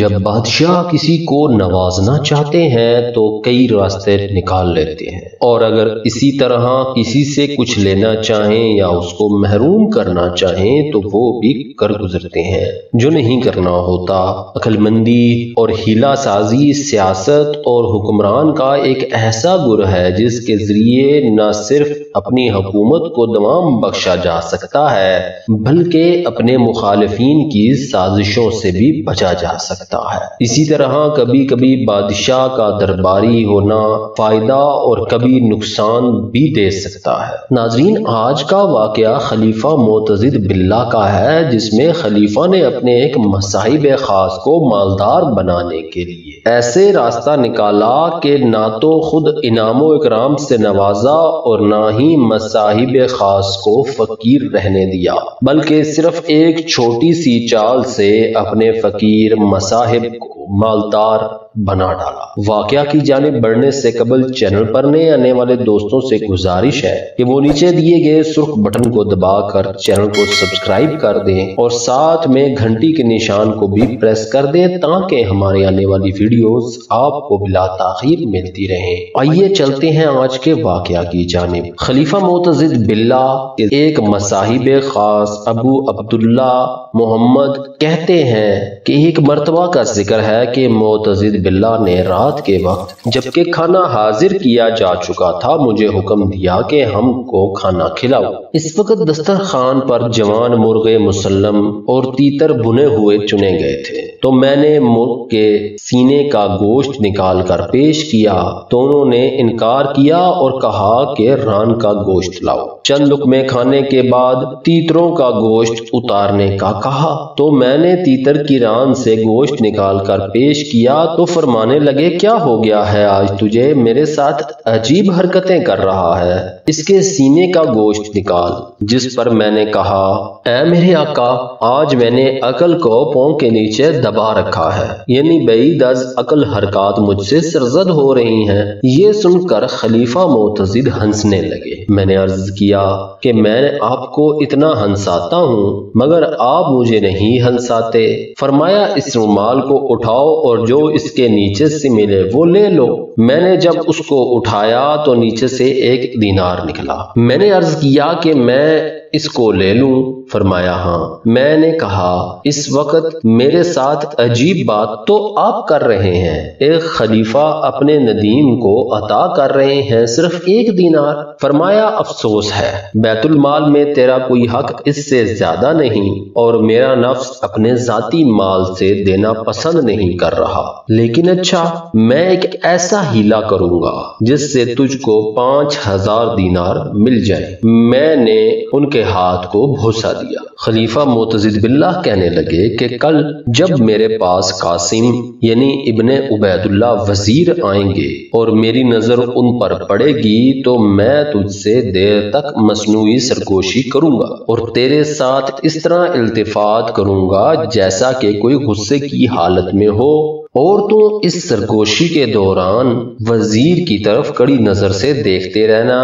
جب بادشاہ کسی کو نوازنا چاہتے ہیں تو کئی راستے نکال لیتے ہیں، اور اگر اسی طرح کسی سے کچھ لینا چاہیں یا اس کو محروم کرنا چاہیں تو وہ بھی کر گزرتے ہیں۔ جو نہیں کرنا ہوتا، عقل مندی اور ہیلا سازی سیاست اور حکمران کا ایک ایسا گر ہے جس کے ذریعے نہ صرف اپنی حکومت کو دوام بخشا جا سکتا ہے بلکہ اپنے مخالفین کی سازشوں سے بھی بچا جا سکتا ہے۔ اسی طرح کبھی کبھی بادشاہ کا درباری ہونا فائدہ اور کبھی نقصان بھی دے سکتا ہے۔ ناظرین، آج کا واقعہ خلیفہ معتضد باللہ کا ہے، جس میں خلیفہ نے اپنے ایک مصاحب خاص کو مالدار بنانے کے لیے ایسے راستہ نکالا کہ نہ تو خود انعام و اکرام سے نوازا اور نہ ہی مصاحب خاص کو فقیر رہنے دیا، بلکہ صرف ایک چھوٹی سی چال سے اپنے فقیر مصاحب کو مالدار بنا ڈالا۔ واقعہ کی جانب بڑھنے سے قبل چینل پر نئے آنے والے دوستوں سے گزارش ہے کہ وہ نیچے دیے گئے سرخ بٹن کو دبا کر چینل کو سبسکرائب کر دیں اور ساتھ میں گھنٹی کے نشان کو بھی پریس کر دیں تاکہ ہمارے آنے والی ویڈیوز آپ کو بلا تاخیر ملتی رہیں۔ آئیے چلتے ہیں آج کے واقعہ کی جانب۔ خلیفہ معتضد باللہ کے ایک مصاحب خاص ابو عبداللہ محمد کہتے ہیں کہ ایک مرتبہ کا ذکر ہے کہ معتضد باللہ نے رات کے وقت جبکہ کھانا حاضر کیا جا چکا تھا مجھے حکم دیا کہ ہم کو کھانا کھلاؤ۔ اس وقت دسترخوان پر جوان مرغ مسلم اور تیتر بھنے ہوئے چنے گئے تھے، تو میں نے مرغ کے سینے کا گوشت نکال کر پیش کیا تو انہوں نے انکار کیا اور کہا کہ ران کا گوشت لاؤ۔ چند لقمے کھانے کے بعد تیتروں کا گوشت اتارنے کا کہا تو میں نے تیتر کی ران سے گوشت نکال کر پیش کیا تو فرمانے لگے کیا ہو گیا ہے آج تجھے میرے ساتھ عجیب حرکتیں کر رہا ہے، اس کے سینے کا گوشت نکال۔ جس پر میں نے کہا اے میرے آقا، آج میں نے عقل کو پاؤں کے نیچے دبا رکھا ہے، یعنی بعید از عقل حرکات مجھ سے سرزد ہو رہی ہیں۔ یہ سن کر خلیفہ معتضد ہنسنے لگے۔ میں نے عرض کیا کہ میں آپ کو اتنا ہنساتا ہوں مگر آپ مجھے نہیں ہنساتے۔ فرمایا اس رومال کو اٹھاؤ اور جو اس کے نیچے سے ملے وہ لے لو۔ میں نے جب اس کو اٹھایا تو نیچے سے 1 دینار نکلا۔ میں نے عرض کیا کہ میں اس کو لے لوں؟ فرمایا ہاں۔ میں نے کہا اس وقت میرے ساتھ عجیب بات تو آپ کر رہے ہیں، ایک خلیفہ اپنے ندیم کو عطا کر رہے ہیں صرف 1 دینار۔ فرمایا افسوس ہے، بیت المال میں تیرا کوئی حق اس سے زیادہ نہیں اور میرا نفس اپنے ذاتی مال سے دینا پسند نہیں کر رہا، لیکن اچھا میں ایک ایسا ہیلا کروں گا جس سے تجھ کو 5000 دینار مل جائے۔ میں نے ان کے ہاتھ کو بھوسا دیا۔ خلیفہ معتضد باللہ کہنے لگے کہ کل جب میرے پاس قاسم یعنی ابن عبید اللہ وزیر آئیں گے اور میری نظر ان پر پڑے گی تو میں تجھ سے دیر تک مصنوعی سرگوشی کروں گا اور تیرے ساتھ اس طرح التفات کروں گا جیسا کہ کوئی غصے کی حالت میں ہو، اور تو اس سرگوشی کے دوران وزیر کی طرف کڑی نظر سے دیکھتے رہنا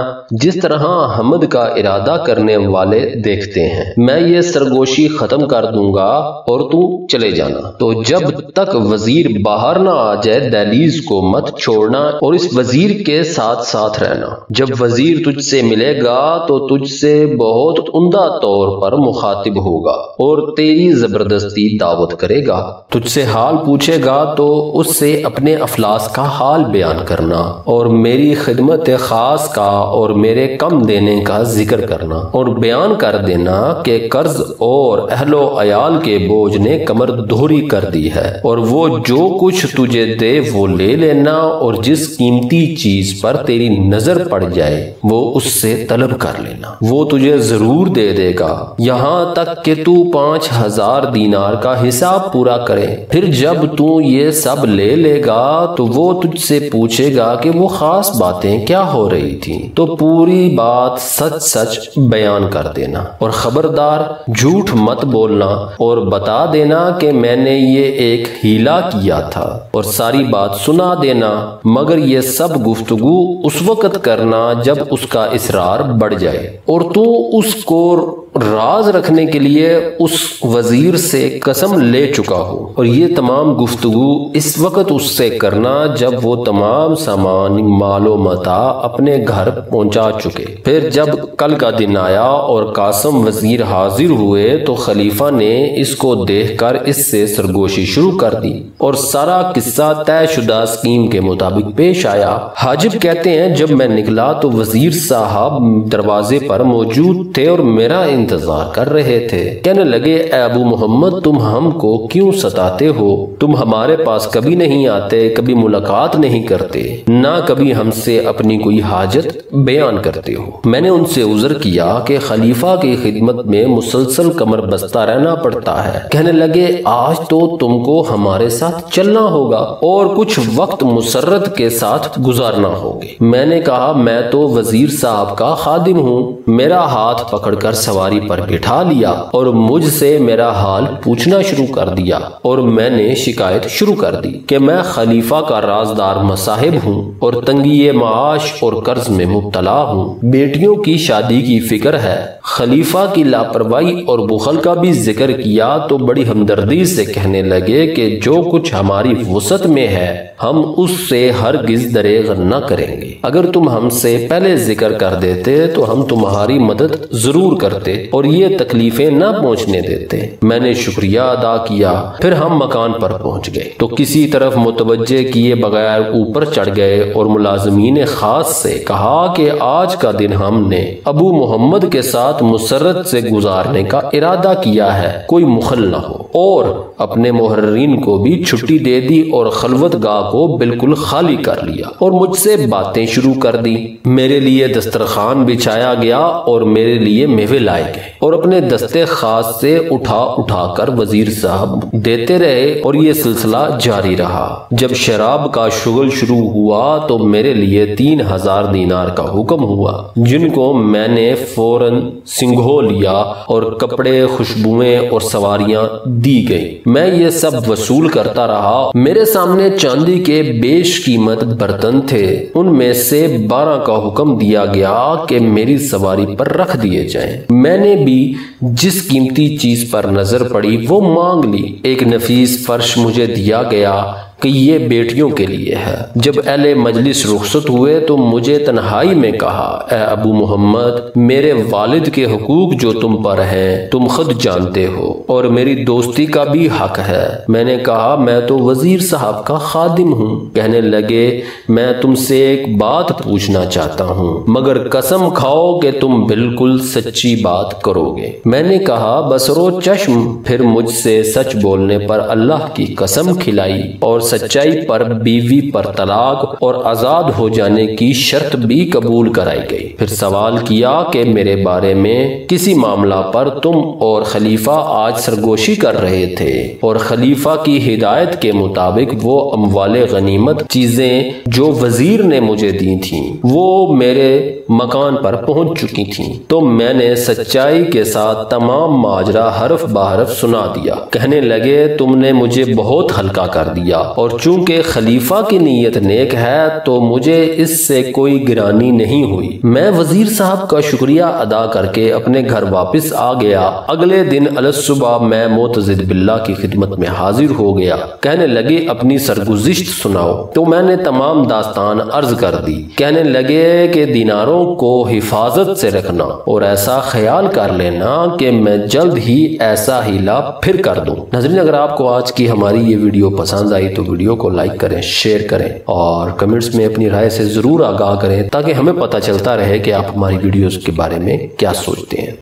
جس طرح حمد کا ارادہ کرنے والے دیکھتے ہیں۔ میں یہ سرگوشی ختم کر دوں گا اور تو چلے جانا، تو جب تک وزیر باہر نہ آ جائے دہلیز کو مت چھوڑنا اور اس وزیر کے ساتھ ساتھ رہنا۔ جب وزیر تجھ سے ملے گا تو تجھ سے بہت عمدہ طور پر مخاطب ہوگا اور تیری زبردستی دعوت کرے گا، تجھ سے حال پوچھے گا تو اس سے اپنے افلاس کا حال بیان کرنا اور میری خدمت خاص کا اور میرے کم دینے کا ذکر کرنا اور بیان کر دینا کہ قرض اور اہل و عیال کے بوجھ نے کمر دوہری کر دی ہے اور وہ جو کچھ تجھے دے وہ لے لینا اور جس قیمتی چیز پر تیری نظر پڑ جائے وہ اس سے طلب کر لینا، وہ تجھے ضرور دے دے گا یہاں تک کہ تو 5000 دینار کا حساب پورا کرے۔ پھر جب تو یہ سب لے لے گا تو وہ تجھ سے پوچھے گا کہ وہ خاص باتیں کیا ہو رہی تھیں، تو پوری بات سچ سچ بیان کر دینا اور خبردار جھوٹ مت بولنا اور بتا دینا کہ میں نے یہ ایک ہیلا کیا تھا اور ساری بات سنا دینا، مگر یہ سب گفتگو اس وقت کرنا جب اس کا اصرار بڑھ جائے اور تو اس کو راز رکھنے کے لیے اس وزیر سے قسم لے چکا ہوں، اور یہ تمام گفتگو اس وقت اس سے کرنا جب وہ تمام سامان مال و متاع اپنے گھر پہنچا چکے۔ پھر جب کل کا دن آیا اور قاسم وزیر حاضر ہوئے تو خلیفہ نے اس کو دیکھ کر اس سے سرگوشی شروع کر دی اور سارا قصہ طے شدہ اسکیم کے مطابق پیش آیا۔ حاجب کہتے ہیں جب میں نکلا تو وزیر صاحب دروازے پر موجود تھے اور میرا انتظار کر رہے تھے۔ کہنے لگے اے ابو محمد تم ہم کو کیوں ستاتے ہو؟ تم ہمارے پاس کبھی نہیں آتے، کبھی ملاقات نہیں کرتے، نہ کبھی ہم سے اپنی کوئی حاجت بیان کرتے ہو۔ میں نے ان سے عذر کیا کہ خلیفہ کی خدمت میں مسلسل کمر بستہ رہنا پڑتا ہے۔ کہنے لگے آج تو تم کو ہمارے ساتھ چلنا ہوگا اور کچھ وقت مسرت کے ساتھ گزارنا ہوگے۔ میں نے کہا میں تو وزیر صاحب کا خادم ہوں۔ میرا ہاتھ پکڑ کر سواری پر بٹھا لیا اور مجھ سے میرا حال پوچھنا شروع کر دیا، اور میں نے شکایت شروع کر دی کہ میں خلیفہ کا رازدار مصاحب ہوں اور تنگی معاش اور قرض میں مبتلا ہوں۔ بیٹیوں کی شادی کی فکر ہے۔ خلیفہ کی لاپرواہی اور بخل کا بھی ذکر کیا تو بڑی ہمدردی سے کہنے لگے کہ جو کچھ ہماری وسعت میں ہے ہم اس سے ہرگز دریغ نہ کریں گے۔ اگر تم ہم سے پہلے ذکر کر دیتے تو ہم تمہاری مدد ضرور کرتے اور یہ تکلیفیں نہ پہنچنے دیتے۔ میں نے شکریہ ادا کیا۔ پھر ہم مکان پر پہنچ گئے تو کسی طرف متوجہ کیے بغیر اوپر چڑھ گئے اور ملازمین خاص سے کہا کہ آج کا دن ہم نے ابو محمد کے ساتھ مسرت سے گزارنے کا ارادہ کیا ہے، کوئی مخل نہ ہو، اور اپنے محررین کو بھی چھٹی دے دی اور خلوت گاہ کو بالکل خالی کر لیا اور مجھ سے باتیں شروع کر دی۔ میرے لیے دسترخوان بچھایا گیا اور میرے لیے میوے لائے گئے اور اپنے دستے خاص سے اٹھا اٹھا کر وزیر صاحب دیتے رہے اور یہ سلسلہ جاری رہا۔ جب شراب کا شغل شروع ہوا تو میرے لیے 3000 دینار کا حکم ہوا، جن کو میں نے فوراً سنگھو لیا اور کپڑے، خوشبوئیں اور سواریاں دی گئی۔ میں یہ سب وصول کرتا رہا۔ میرے سامنے چاندی کے بیش قیمت برتن تھے، ان میں سے 12 کا حکم دیا گیا کہ میری سواری پر رکھ دیے جائیں۔ میں نے بھی جس قیمتی چیز پر نظر پڑی وہ مانگ لی۔ ایک نفیس فرش مجھے دیا گیا کہ یہ بیٹیوں کے لیے ہے۔ جب اہل مجلس رخصت ہوئے تو مجھے تنہائی میں کہا اے ابو محمد میرے والد کے حقوق جو تم پر ہیں تم خود جانتے ہو اور میری دوستی کا بھی حق ہے۔ میں نے کہا میں تو وزیر صاحب کا خادم ہوں۔ کہنے لگے میں تم سے ایک بات پوچھنا چاہتا ہوں مگر قسم کھاؤ کہ تم بالکل سچی بات کرو گے۔ میں نے کہا بصرو چشم۔ پھر مجھ سے سچ بولنے پر اللہ کی قسم کھلائی اور سچائی پر بیوی پر طلاق اور آزاد ہو جانے کی شرط بھی قبول کرائی گئی۔ پھر سوال کیا کہ میرے بارے میں کسی معاملہ پر تم اور خلیفہ آج سرگوشی کر رہے تھے اور خلیفہ کی ہدایت کے مطابق وہ اموال غنیمت چیزیں جو وزیر نے مجھے دی تھیں وہ میرے مکان پر پہنچ چکی تھیں، تو میں نے سچائی کے ساتھ تمام ماجرا حرف بحرف سنا دیا۔ کہنے لگے تم نے مجھے بہت ہلکا کر دیا اور چونکہ خلیفہ کی نیت نیک ہے تو مجھے اس سے کوئی گرانی نہیں ہوئی۔ میں وزیر صاحب کا شکریہ ادا کر کے اپنے گھر واپس آ گیا۔ اگلے دن الصبح میں معتضد باللہ کی خدمت میں حاضر ہو گیا۔ کہنے لگے اپنی سرگزشت سناؤ، تو میں نے تمام داستان عرض کر دی۔ کہنے لگے کہ دیناروں کو حفاظت سے رکھنا اور ایسا خیال کر لینا کہ میں جلد ہی ایسا ہیلا پھر کر دوں۔ ناظرین اگر آپ کو آج کی ہماری یہ ویڈیو پسند آئی تو ویڈیو کو لائک کریں، شیئر کریں اور کمنٹس میں اپنی رائے سے ضرور آگاہ کریں تاکہ ہمیں پتہ چلتا رہے کہ آپ ہماری ویڈیوز کے بارے میں کیا سوچتے ہیں۔